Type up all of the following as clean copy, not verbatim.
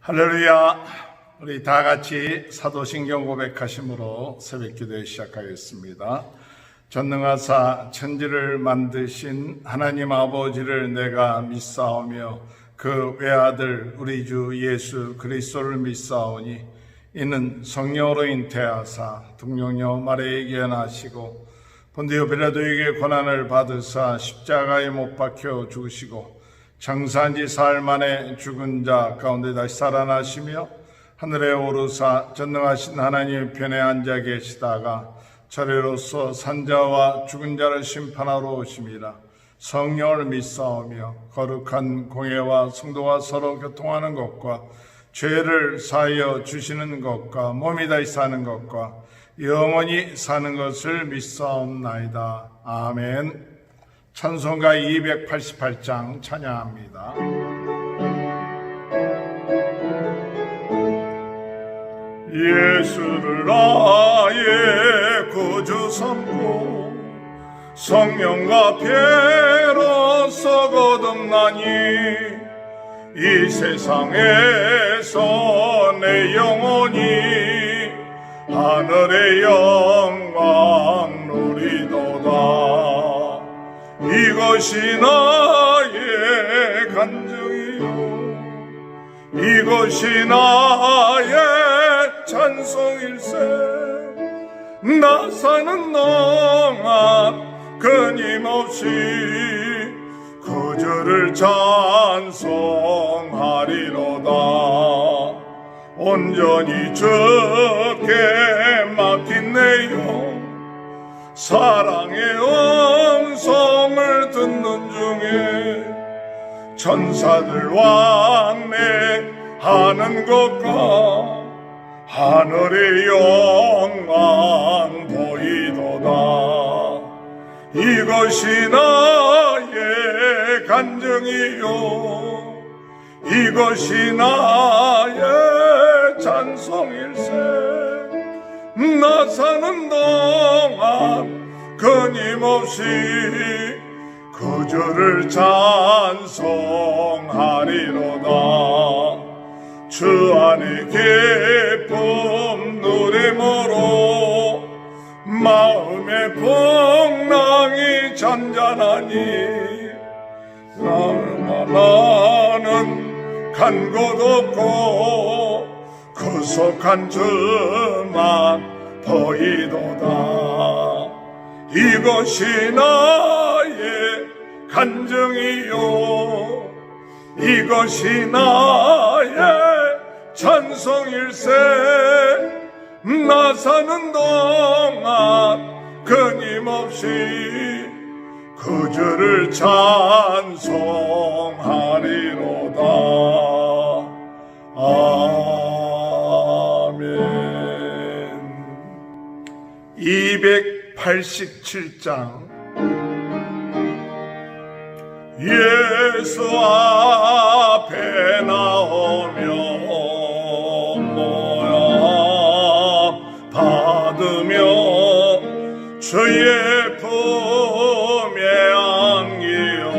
할렐루야. 우리 다 같이 사도신경 고백하심으로 새벽기도에 시작하겠습니다. 전능하사 천지를 만드신 하나님 아버지를 내가 믿사오며 그 외아들 우리 주 예수 그리스도를 믿사오니 이는 성령으로 잉태하사 동정녀 마리아에게 나시고 본디오 빌라도에게 고난을 받으사 십자가에 못 박혀 죽으시고 장사한 지 사흘 만에 죽은 자 가운데 다시 살아나시며 하늘에 오르사 전능하신 하나님의 편에 앉아 계시다가 차례로서 산자와 죽은 자를 심판하러 오심이라. 성령을 믿사오며 거룩한 공예와 성도가 서로 교통하는 것과 죄를 사하여 주시는 것과 몸이 다시 사는 것과 영원히 사는 것을 믿사옵나이다. 아멘. 찬송가 288장 찬양합니다. 예수를 나의 구주 삼고 성령과 피로써 거듭나니 이 세상에서 내 영혼이 하늘의 영광 누리도다. 이것이 나의 간증이요 이것이 나의 찬송일세. 나 사는 동안 끊임없이 그 주를 찬송하리로다. 온전히 주께 맡긴 내 영 사랑의 음성을 듣는 중에 천사들 왕래하는 것과 하늘의 영광 보이도다. 이것이 나의 간증이요 이것이 나의 찬송일세. 나 사는 동안 끊임없이 그 주를 찬송하리로다. 주 안에 기쁨 노래모로 마음의 풍랑이 잔잔하니 나는 간 곳 없고 구속한 주만 보이도다. 이것이 나의 간증이요 이것이 나의 찬송일세. 나 사는 동안 끊임없이 그 주를 찬송하리로다. 아멘. 287장 예수 앞에 나오며 모양 받으며 주의 품에 안기어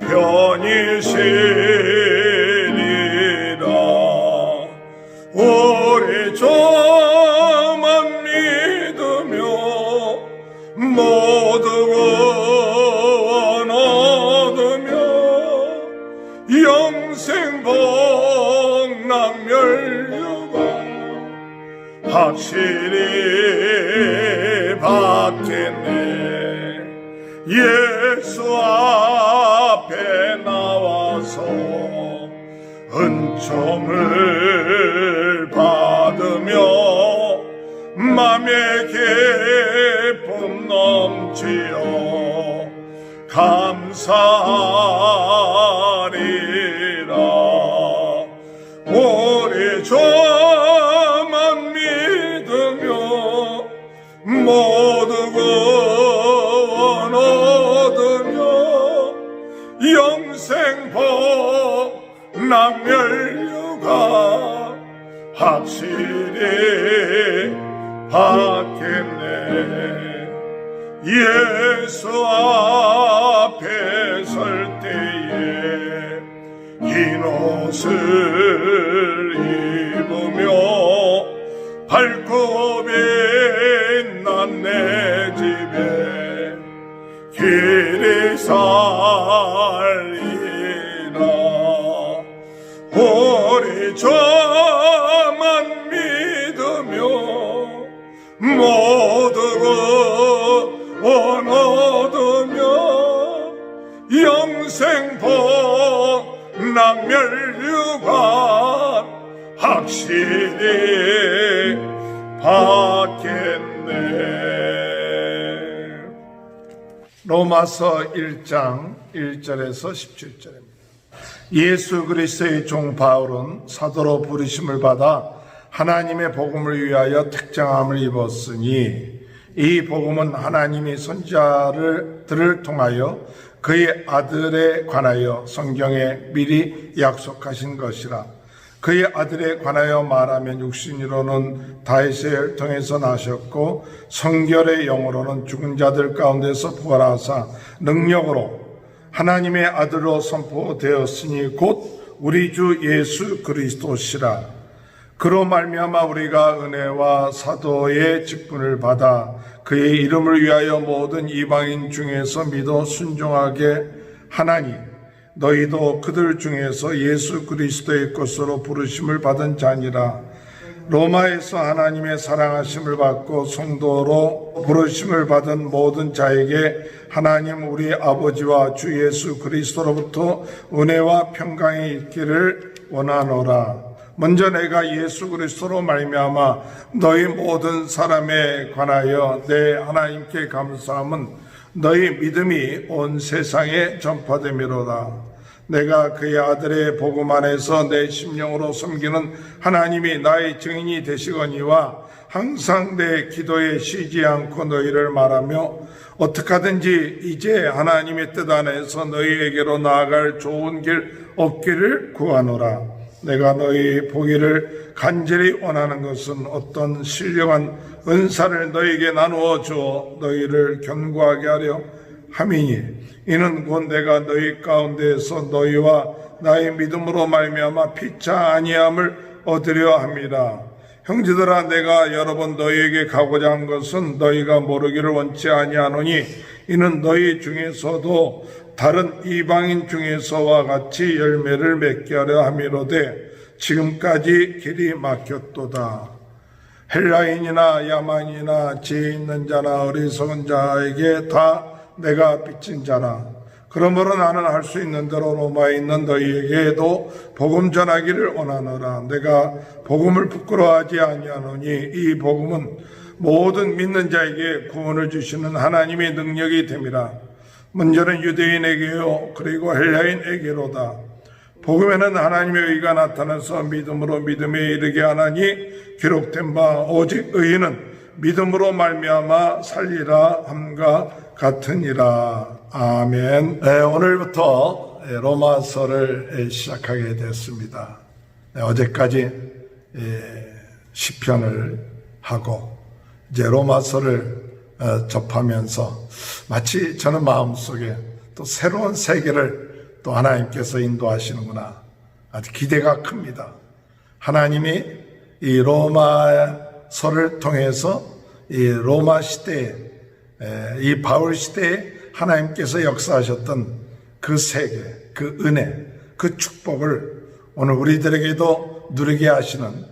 편히 쉬리라. 우리 주만 믿으며 모두 영생 복락 멸류가 확실히 받겠네. 예수 앞에 나와서 은총을 받으며 맘의 기쁨 넘치어 감사하리라. 우리 주만 믿으며 모두 구원 얻으며 영생 복락 멸류가 확실히 받겠네. 예수 앞에 설 때에 긴 옷 옷을 입으며 밝고 빛난 내 집에 길이 살리라. 우리 저만 믿으며 모두 구원 얻으며 영생 복락 멸류관 확실히 받겠네. 로마서 1장 1절에서 17절입니다. 예수 그리스도의 종 바울은 사도로 부르심을 받아 하나님의 복음을 위하여 특정함을 입었으니 이 복음은 하나님이 선지자들을 통하여 그의 아들에 관하여 성경에 미리 약속하신 것이라. 그의 아들에 관하여 말하면 육신으로는 다윗의 혈통에서 나셨고 성결의 영으로는 죽은 자들 가운데서 부활하사 능력으로 하나님의 아들로 선포되었으니 곧 우리 주 예수 그리스도시라. 그로 말미암아 우리가 은혜와 사도의 직분을 받아 그의 이름을 위하여 모든 이방인 중에서 믿어 순종하게 하나니 너희도 그들 중에서 예수 그리스도의 것으로 부르심을 받은 자니라. 로마에서 하나님의 사랑하심을 받고 성도로 부르심을 받은 모든 자에게 하나님 우리 아버지와 주 예수 그리스도로부터 은혜와 평강이 있기를 원하노라. 먼저 내가 예수 그리스도로 말미암아 너희 모든 사람에 관하여 내 하나님께 감사함은 너희 믿음이 온 세상에 전파됨이로다. 내가 그의 아들의 복음 안에서 내 심령으로 섬기는 하나님이 나의 증인이 되시거니와 항상 내 기도에 쉬지 않고 너희를 말하며 어떻게 하든지 이제 하나님의 뜻 안에서 너희에게로 나아갈 좋은 길 얻기를 구하노라. 내가 너희 보기를 간절히 원하는 것은 어떤 신령한 은사를 너희에게 나누어 주어 너희를 견고하게 하려 함이니 이는 곧 내가 너희 가운데에서 너희와 나의 믿음으로 말미암아 피차 아니함을 얻으려 함이라. 형제들아, 내가 여러 번 너희에게 가고자 한 것은 너희가 모르기를 원치 아니하노니 이는 너희 중에서도 다른 이방인 중에서와 같이 열매를 맺게 하려 함이로되 지금까지 길이 막혔도다. 헬라인이나 야만이나 지혜 있는 자나 어리석은 자에게 다 내가 빚진 자라. 그러므로 나는 할 수 있는 대로 로마에 있는 너희에게도 복음 전하기를 원하노라. 내가 복음을 부끄러워하지 아니하노니 이 복음은 모든 믿는 자에게 구원을 주시는 하나님의 능력이 됨이라. 먼저는 유대인에게요 그리고 헬라인에게로다. 복음에는 하나님의 의가 나타나서 믿음으로 믿음에 이르게 하나니 기록된 바 오직 의인은 믿음으로 말미암아 살리라 함과 같으니라. 아멘. 오늘부터 로마서를 시작하게 됐습니다. 어제까지 시편을 하고 이제 로마서를 접하면서 마치 저는 마음속에 또 새로운 세계를 또 하나님께서 인도하시는구나. 아주 기대가 큽니다. 하나님이 이 로마서를 통해서 이 로마 시대에 이 바울 시대에 하나님께서 역사하셨던 그 세계, 그 은혜, 그 축복을 오늘 우리들에게도 누리게 하시는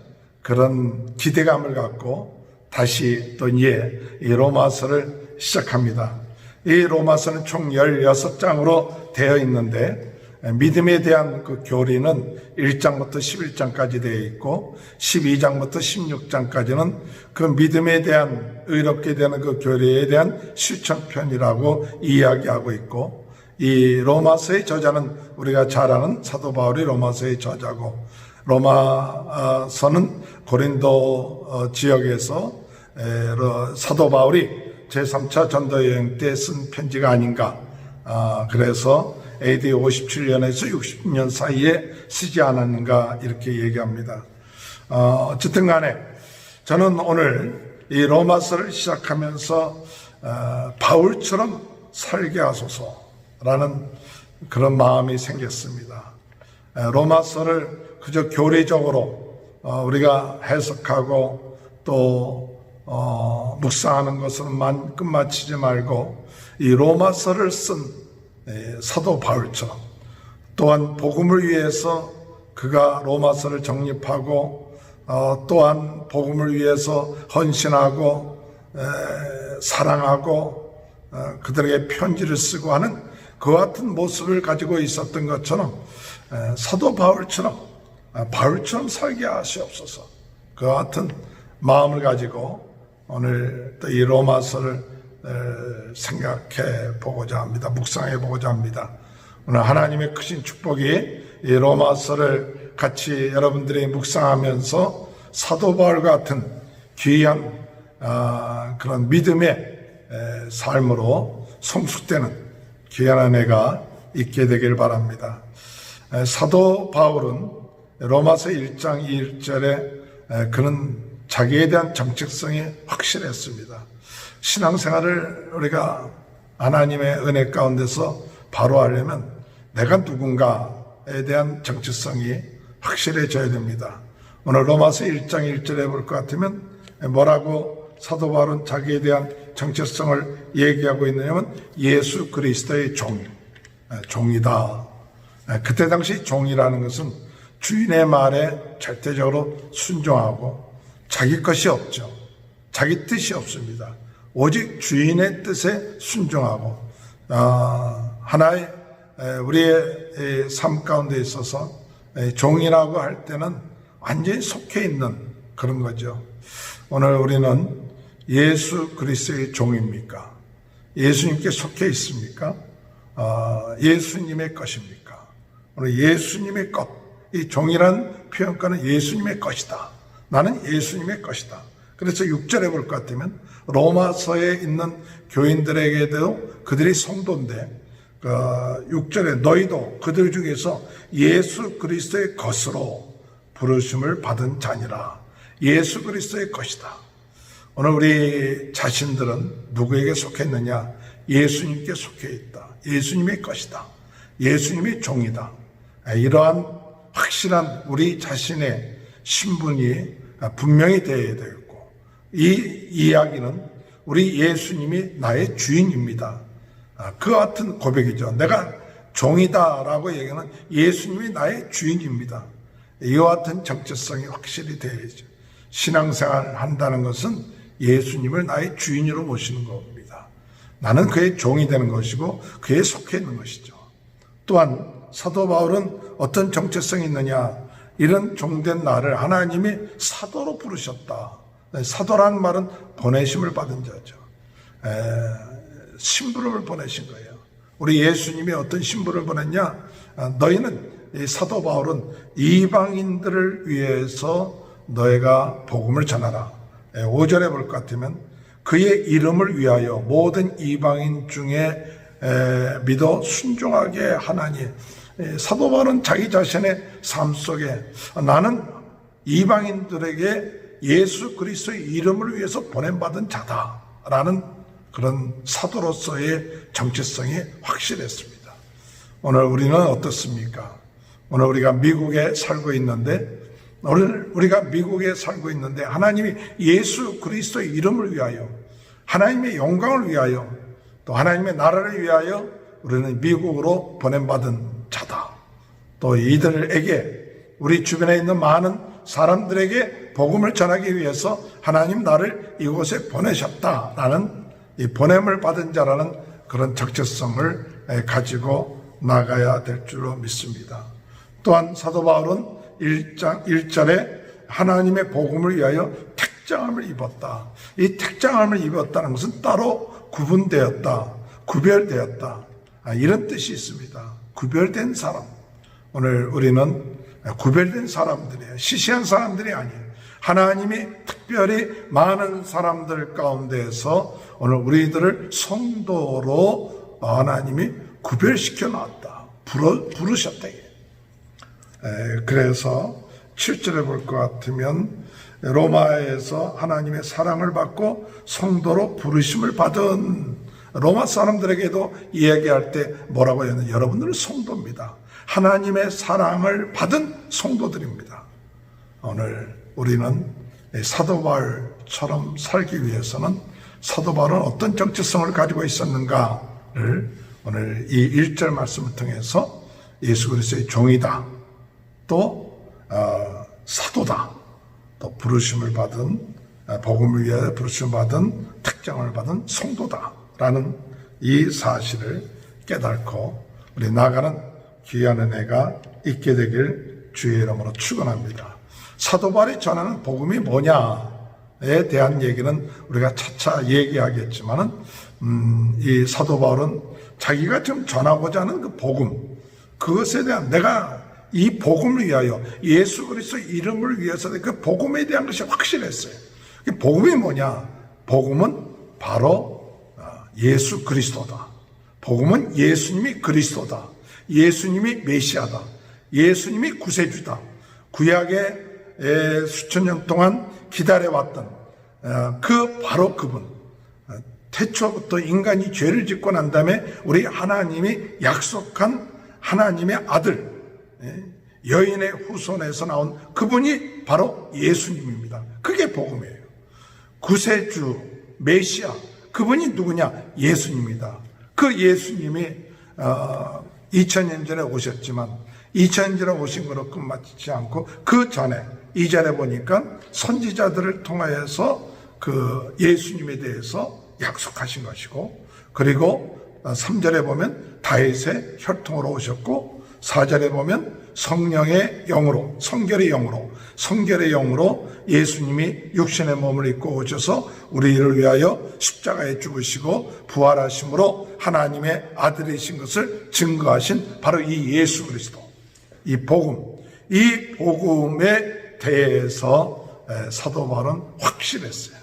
그런 기대감을 갖고 다시 또 이제 이 로마서를 시작합니다. 이 로마서는 총 16장으로 되어 있는데 믿음에 대한 그 교리는 1장부터 11장까지 되어 있고 12장부터 16장까지는 그 믿음에 대한 의롭게 되는 그 교리에 대한 실천편이라고 이야기하고 있고 이 로마서의 저자는 우리가 잘 아는 사도 바울이 로마서의 저자고 로마서는 고린도 지역에서 사도 바울이 제3차 전도여행 때 쓴 편지가 아닌가. 그래서 AD 57년에서 60년 사이에 쓰지 않았는가 이렇게 얘기합니다. 어쨌든 간에 저는 오늘 이 로마서를 시작하면서 바울처럼 살게 하소서라는 그런 마음이 생겼습니다. 로마서를 그저 교리적으로 우리가 해석하고 또 묵상하는 것으로만 끝마치지 말고 이 로마서를 쓴 사도 바울처럼 또한 복음을 위해서 그가 로마서를 정립하고 또한 복음을 위해서 헌신하고 사랑하고 그들에게 편지를 쓰고 하는 그 같은 모습을 가지고 있었던 것처럼 사도 바울처럼 살게 하시옵소서. 그 같은 마음을 가지고 오늘 또 이 로마서를 생각해 보고자 합니다. 묵상해 보고자 합니다. 오늘 하나님의 크신 축복이 이 로마서를 같이 여러분들이 묵상하면서 사도 바울 같은 귀한 그런 믿음의 삶으로 성숙되는 귀한 한 해가 있게 되길 바랍니다. 사도 바울은 로마서 1장 1절에 그는 자기에 대한 정체성이 확실했습니다. 신앙생활을 우리가 하나님의 은혜 가운데서 바로 하려면 내가 누군가에 대한 정체성이 확실해져야 됩니다. 오늘 로마서 1장 1절에 볼 것 같으면 뭐라고 사도 바울은 자기에 대한 정체성을 얘기하고 있느냐면 예수 그리스도의 종이다. 그때 당시 종이라는 것은 주인의 말에 절대적으로 순종하고 자기 것이 없죠. 자기 뜻이 없습니다. 오직 주인의 뜻에 순종하고 하나의 우리의 삶 가운데 있어서 종이라고 할 때는 완전히 속해 있는 그런 거죠. 오늘 우리는 예수 그리스도의 종입니까? 예수님께 속해 있습니까? 예수님의 것입니까? 오늘 예수님의 것, 이 종이라는 표현가는 예수님의 것이다. 나는 예수님의 것이다. 그래서 6절에 볼 것 같으면 로마서에 있는 교인들에게도 그들이 성도인데 6절에 너희도 그들 중에서 예수 그리스도의 것으로 부르심을 받은 자니라. 예수 그리스도의 것이다. 오늘 우리 자신들은 누구에게 속했느냐? 예수님께 속해 있다. 예수님의 것이다. 예수님의 종이다. 이러한 확실한 우리 자신의 신분이 분명히 되어야 되겠고, 이 이야기는 우리 예수님이 나의 주인입니다. 그 같은 고백이죠. 내가 종이다라고 얘기하는 예수님이 나의 주인입니다. 이와 같은 정체성이 확실히 되어야죠. 신앙생활을 한다는 것은 예수님을 나의 주인으로 모시는 겁니다. 나는 그의 종이 되는 것이고 그에 속해 있는 것이죠. 또한 사도 바울은 어떤 정체성이 있느냐? 이런 종된 나를 하나님이 사도로 부르셨다. 사도라는 말은 보내심을 받은 자죠. 심부름을 보내신 거예요. 우리 예수님이 어떤 심부름을 보냈냐? 너희는, 이 사도 바울은 이방인들을 위해서 너희가 복음을 전하라. 5절에 볼 것 같으면 그의 이름을 위하여 모든 이방인 중에 믿어 순종하게 하나니. 사도 바울은 자기 자신의 삶 속에 나는 이방인들에게 예수 그리스도의 이름을 위해서 보냄받은 자다라는 그런 사도로서의 정체성이 확실했습니다. 오늘 우리는 어떻습니까? 오늘 우리가 미국에 살고 있는데 하나님이 예수 그리스도의 이름을 위하여, 하나님의 영광을 위하여, 또 하나님의 나라를 위하여 우리는 미국으로 보냄받은 자다. 또 이들에게, 우리 주변에 있는 많은 사람들에게 복음을 전하기 위해서 하나님 나를 이곳에 보내셨다라는 이 보냄을 받은 자라는 그런 적재성을 가지고 나가야 될 줄로 믿습니다. 또한 사도 바울은 1장 1절에 하나님의 복음을 위하여 택장함을 입었다. 이 택장함을 입었다는 것은 따로 구분되었다, 구별되었다, 이런 뜻이 있습니다. 구별된 사람. 오늘 우리는 구별된 사람들이에요. 시시한 사람들이 아니에요. 하나님이 특별히 많은 사람들 가운데에서 오늘 우리들을 성도로 하나님이 구별시켜 놨다. 부르셨다. 그래서 7절에 볼 것 같으면 로마에서 하나님의 사랑을 받고 성도로 부르심을 받은 로마 사람들에게도 이야기할 때 뭐라고 했냐면 여러분들은 성도입니다. 하나님의 사랑을 받은 성도들입니다. 오늘 우리는 사도 바울처럼 살기 위해서는 사도 바울은 어떤 정체성을 가지고 있었는가를 오늘 이 1절 말씀을 통해서 예수 그리스도의 종이다, 또 사도다, 또 부르심을 받은 복음을 위하여 부르심을 받은 특정을 받은 성도다라는 이 사실을 깨닫고 우리 나아가는 귀한 은혜가 있게 되길 주의 이름으로 축원합니다. 사도 바울이 전하는 복음이 뭐냐에 대한 얘기는 우리가 차차 얘기하겠지만은 이 사도 바울은 자기가 지금 전하고자 하는 그 복음, 그것에 대한 내가 이 복음을 위하여 예수 그리스도 이름을 위해서 그 복음에 대한 것이 확실했어요. 복음이 뭐냐? 복음은 바로 예수 그리스도다. 복음은 예수님이 그리스도다. 예수님이 메시아다. 예수님이 구세주다. 구약의 수천 년 동안 기다려왔던 바로 그분. 태초부터 인간이 죄를 짓고 난 다음에 우리 하나님이 약속한 하나님의 아들, 여인의 후손에서 나온 그분이 바로 예수님입니다. 그게 복음이에요. 구세주, 메시아, 그분이 누구냐? 예수님입니다. 그 예수님이 2000년 전에 오셨지만 2000년 전에 오신 거로 끝마치지 않고 그 전에 2절에 보니까 선지자들을 통하여서 그 예수님에 대해서 약속하신 것이고, 그리고 3절에 보면 다윗의 혈통으로 오셨고, 4절에 보면 성령의 영으로, 성결의 영으로 예수님이 육신의 몸을 입고 오셔서 우리를 위하여 십자가에 죽으시고 부활하심으로 하나님의 아들이신 것을 증거하신 바로 이 예수 그리스도, 이 복음에 대해서 사도 바울은 확실했어요.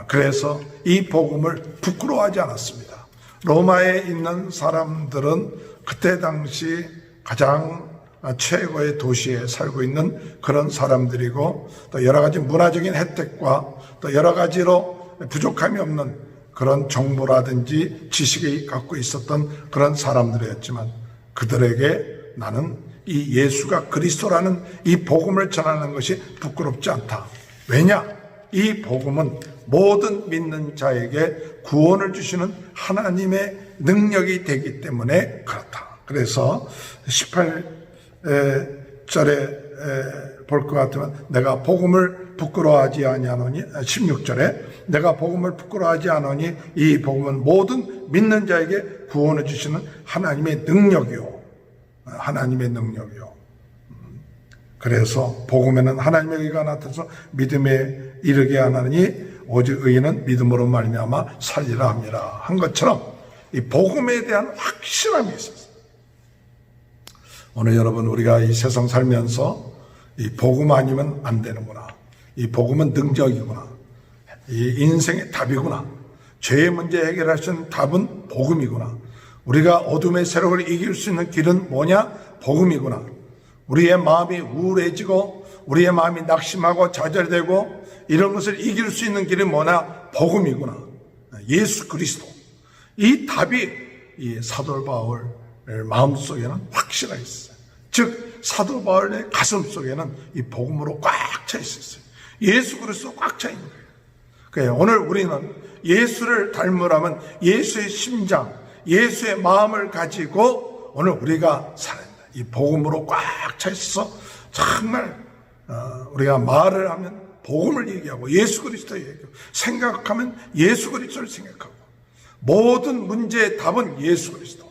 그래서 이 복음을 부끄러워하지 않았습니다. 로마에 있는 사람들은 그때 당시 가장 최고의 도시에 살고 있는 그런 사람들이고, 또 여러 가지 문화적인 혜택과 또 여러 가지로 부족함이 없는 그런 정보라든지 지식이 갖고 있었던 그런 사람들이었지만, 그들에게 나는 이 예수가 그리스도라는 이 복음을 전하는 것이 부끄럽지 않다. 왜냐? 이 복음은 모든 믿는 자에게 구원을 주시는 하나님의 능력이 되기 때문에 그렇다. 그래서 18절에 볼 것 같으면 내가 복음을 부끄러워하지 아니하노니, 16절에 내가 복음을 부끄러워하지 않으니 이 복음은 모든 믿는 자에게 구원을 주시는 하나님의 능력이요. 하나님의 능력이요. 그래서 복음에는 하나님의 의가 나타나서 믿음에 이르게 하나니 오직 의인은 믿음으로 말미암아 살리라 함이라 한 것처럼 이 복음에 대한 확실함이 있었어요. 오늘 여러분, 우리가 이 세상 살면서 이 복음 아니면 안 되는구나, 이 복음은 능력이구나, 이 인생의 답이구나, 죄의 문제 해결할 수 있는 답은 복음이구나, 우리가 어둠의 세력을 이길 수 있는 길은 뭐냐? 복음이구나, 우리의 마음이 우울해지고 우리의 마음이 낙심하고 좌절되고 이런 것을 이길 수 있는 길이 뭐냐? 복음이구나, 예수 그리스도. 이 답이 이 사도 바울 마음속에는 확실하게 있어요. 즉 사도 바울의 가슴속에는 이 복음으로 꽉 차 있었어요. 예수 그리스도 꽉 차 있는 거예요. 그래서 오늘 우리는 예수를 닮으라면 예수의 심장, 예수의 마음을 가지고 오늘 우리가 살아야 된다. 이 복음으로 꽉 차 있어서 정말 우리가 말을 하면 복음을 얘기하고 예수 그리스도를 얘기하고, 생각하면 예수 그리스도를 생각하고, 모든 문제의 답은 예수 그리스도.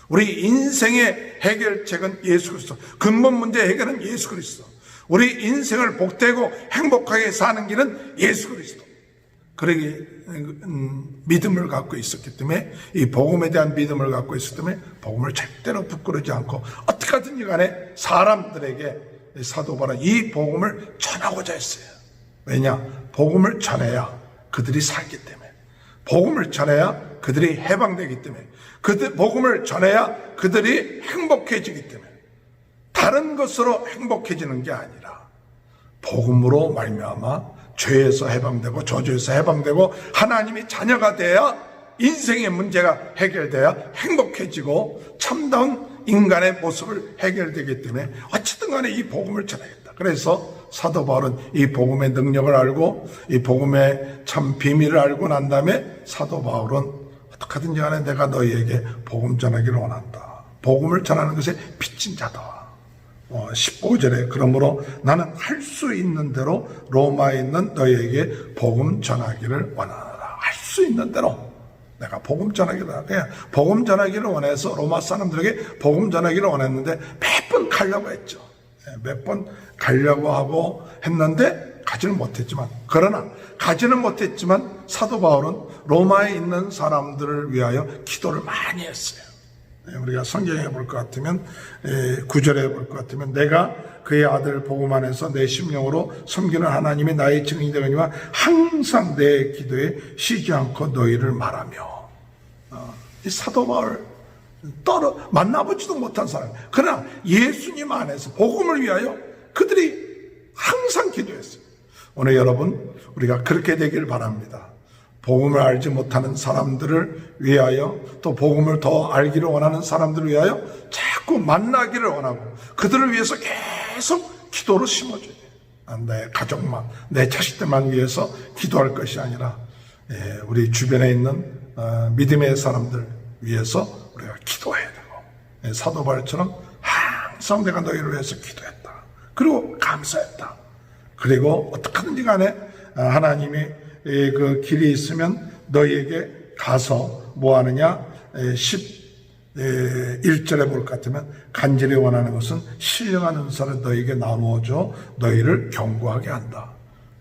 우리 인생의 해결책은 예수 그리스도. 근본 문제 해결은 예수 그리스도. 우리 인생을 복되고 행복하게 사는 길은 예수 그리스도. 그러기 믿음을 갖고 있었기 때문에, 이 복음에 대한 믿음을 갖고 있었기 때문에 복음을 절대로 부끄러지 않고 어떻게 하든지 간에 사람들에게 사도 바울은 이 복음을 전하고자 했어요. 왜냐? 복음을 전해야 그들이 살기 때문에, 복음을 전해야 그들이 해방되기 때문에, 복음을 전해야 그들이 행복해지기 때문에, 다른 것으로 행복해지는 게 아니라 복음으로 말미암아 죄에서 해방되고 저주에서 해방되고 하나님의 자녀가 돼야 인생의 문제가 해결돼야 행복해지고 참다운 인간의 모습을 해결되기 때문에 어쨌든 간에 이 복음을 전하겠다. 그래서 사도 바울은 이 복음의 능력을 알고 이 복음의 참 비밀을 알고 난 다음에 사도 바울은 어떻게든지 간에 내가 너희에게 복음 전하기를 원한다. 복음을 전하는 것에 빚진 자다. 15절에 그러므로 나는 할 수 있는 대로 로마에 있는 너희에게 복음 전하기를 원하노라. 할 수 있는 대로 내가 복음 전하기를 원하노라. 그냥 복음 전하기를 원해서 로마 사람들에게 복음 전하기를 원했는데 몇 번 가려고 했죠. 몇 번 가려고 하고 했는데 가지는 못했지만, 그러나 가지는 못했지만 사도 바울은 로마에 있는 사람들을 위하여 기도를 많이 했어요. 우리가 성경에 볼 것 같으면 9절에 볼 것 같으면 내가 그의 아들 복음 안에서 내 심령으로 섬기는 하나님이 나의 증인이 되거니와 항상 내 기도에 쉬지 않고 너희를 말하며. 이 사도 바울 만나보지도 못한 사람, 그러나 예수님 안에서 복음을 위하여 그들이 항상 기도했어요. 오늘 여러분, 우리가 그렇게 되길 바랍니다. 복음을 알지 못하는 사람들을 위하여, 또 복음을 더 알기를 원하는 사람들을 위하여 자꾸 만나기를 원하고 그들을 위해서 계속 기도로 심어줘야 돼요. 내 가족만, 내 자식들만 위해서 기도할 것이 아니라 우리 주변에 있는 믿음의 사람들 위해서 우리가 기도해야 되고, 사도 바울처럼 항상 내가 너희를 위해서 기도했다. 그리고 감사했다. 그리고 어떻게든지 간에 하나님이 그 길이 있으면 너희에게 가서 뭐 하느냐, 11절에 볼 것 같으면 간절히 원하는 것은 신령한 은사를 너희에게 나누어줘 너희를 견고하게 한다.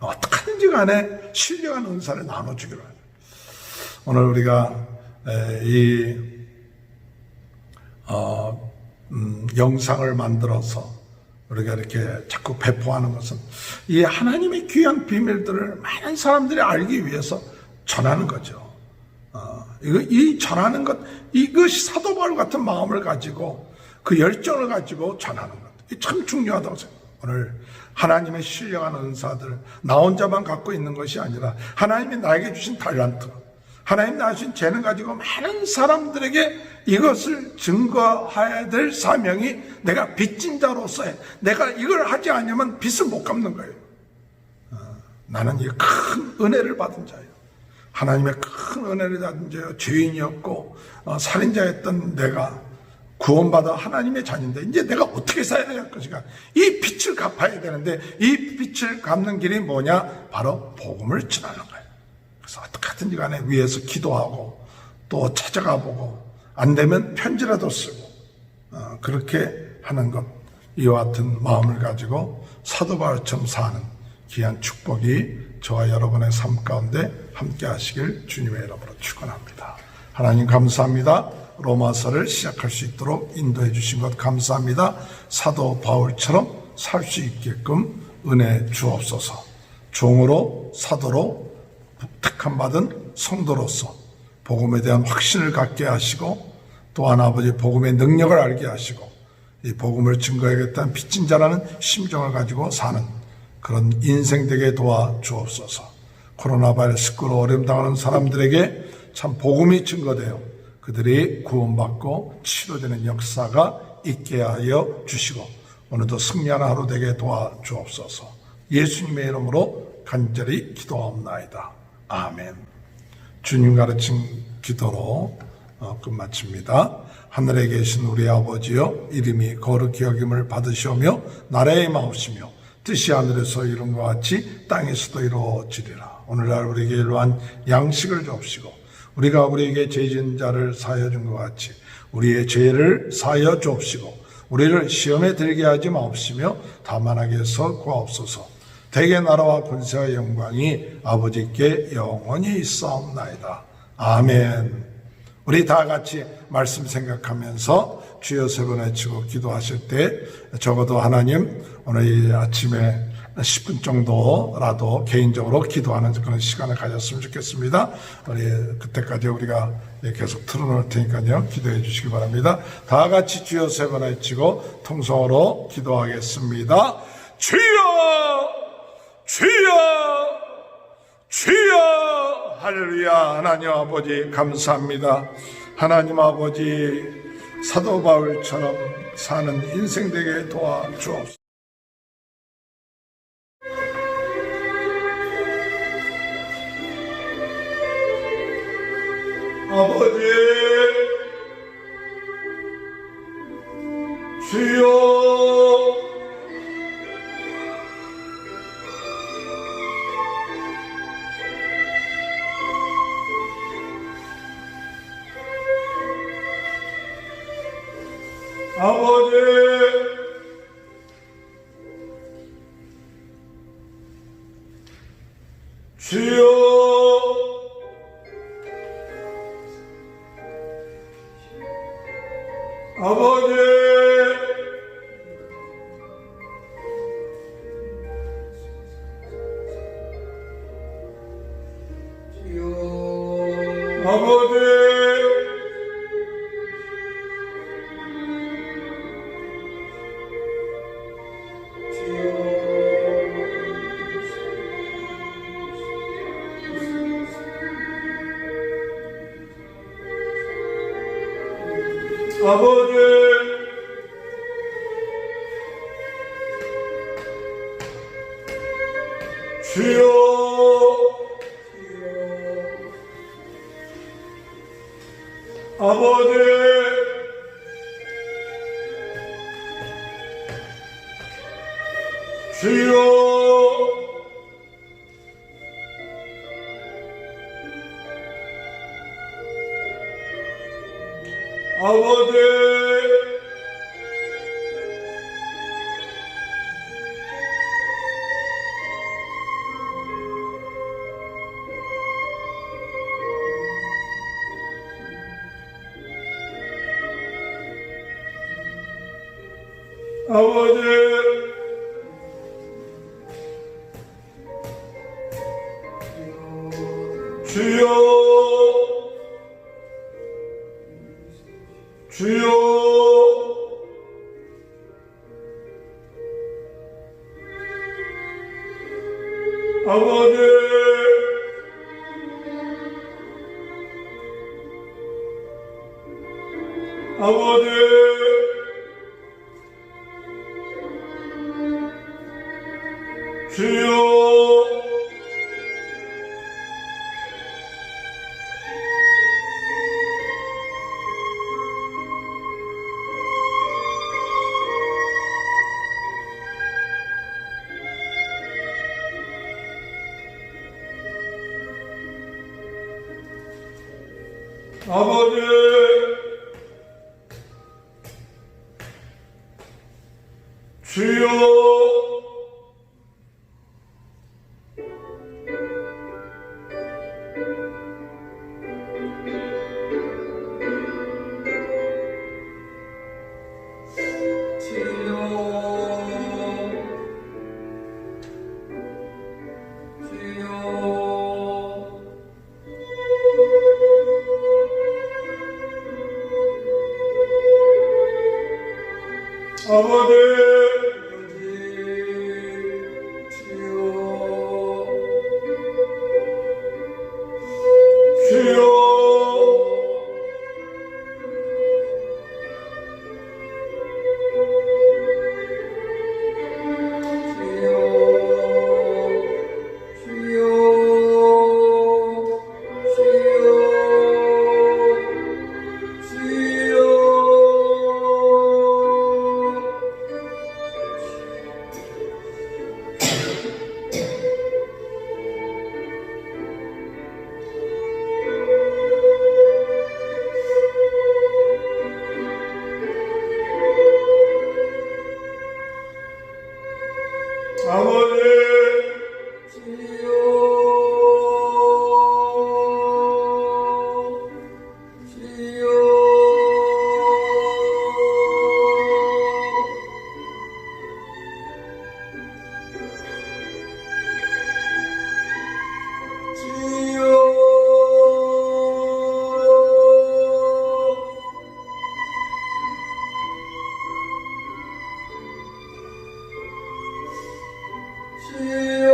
어떻게든지 간에 신령한 은사를 나눠주기로 합니다. 오늘 우리가 이 영상을 만들어서 우리가 이렇게 자꾸 배포하는 것은 이 하나님의 귀한 비밀들을 많은 사람들이 알기 위해서 전하는 거죠. 이 전하는 것, 이것이 사도 바울 같은 마음을 가지고 그 열정을 가지고 전하는 것, 이 참 중요하다고 생각해요. 오늘 하나님의 신령한 은사들, 나 혼자만 갖고 있는 것이 아니라 하나님이 나에게 주신 달란트, 하나님 나신 재능 가지고 많은 사람들에게 이것을 증거해야 될 사명이 내가 빚진 자로서의, 내가 이걸 하지 않으면 빚을 못 갚는 거예요. 나는 이 큰 은혜를 받은 자예요. 하나님의 큰 은혜를 받은 자예요. 죄인이었고 살인자였던 내가 구원받아 하나님의 자녀인데 이제 내가 어떻게 살아야 될 것인가. 이 빚을 갚아야 되는데 이 빚을 갚는 길이 뭐냐? 바로 복음을 전하는 거예요. 그래서 어떻게든지 간에 위에서 기도하고 또 찾아가 보고 안 되면 편지라도 쓰고 그렇게 하는 것, 이와 같은 마음을 가지고 사도 바울처럼 사는 귀한 축복이 저와 여러분의 삶 가운데 함께 하시길 주님의 이름으로 축원합니다. 하나님 감사합니다. 로마서를 시작할 수 있도록 인도해 주신 것 감사합니다. 사도 바울처럼 살 수 있게끔 은혜 주옵소서. 종으로 사도로 택함받은 성도로서 복음에 대한 확신을 갖게 하시고 또한 아버지 복음의 능력을 알게 하시고 이 복음을 증거하겠다는 빚진 자라는 심정을 가지고 사는 그런 인생 되게 도와주옵소서. 코로나 바이러스로 어려움 당하는 사람들에게 참 복음이 증거되어 그들이 구원받고 치료되는 역사가 있게 하여 주시고 오늘도 승리하는 하루 되게 도와주옵소서. 예수님의 이름으로 간절히 기도하옵나이다. 아멘. 주님 가르친 기도로 끝마칩니다. 하늘에 계신 우리 아버지여, 이름이 거룩히 여김을 받으시오며 나라의 마옵시며 뜻이 하늘에서 이룬 것 같이 땅에서도 이루어지리라. 오늘날 우리에게 일로한 양식을 주옵시고 우리가 우리에게 죄진 자를 사하여 준 것 같이 우리의 죄를 사하여 주옵시고 우리를 시험에 들게 하지 마옵시며 다만하게 해서 구하옵소서. 대개 나라와 권세와 영광이 아버지께 영원히 있사옵나이다. 아멘. 우리 다 같이 말씀 생각하면서 주여 세 번 외치고 기도하실 때 적어도 하나님 오늘 이 아침에 10분 정도라도 개인적으로 기도하는 그런 시간을 가졌으면 좋겠습니다. 우리 그때까지 우리가 계속 틀어놓을 테니까요. 기도해 주시기 바랍니다. 다 같이 주여 세 번 외치고 통성으로 기도하겠습니다. 주여! 주여! 주여! 할렐루야. 하나님 아버지 감사합니다. 하나님 아버지 사도 바울처럼 사는 인생 되게 도와주옵소서. 아버지 주여 아버지 주여 아버지 주여 아버지 아버지 주여 아버지 주여 아버지 아버지 주여 주여 아버지 아버지 주여 아버지 주여 아버지 주여 주여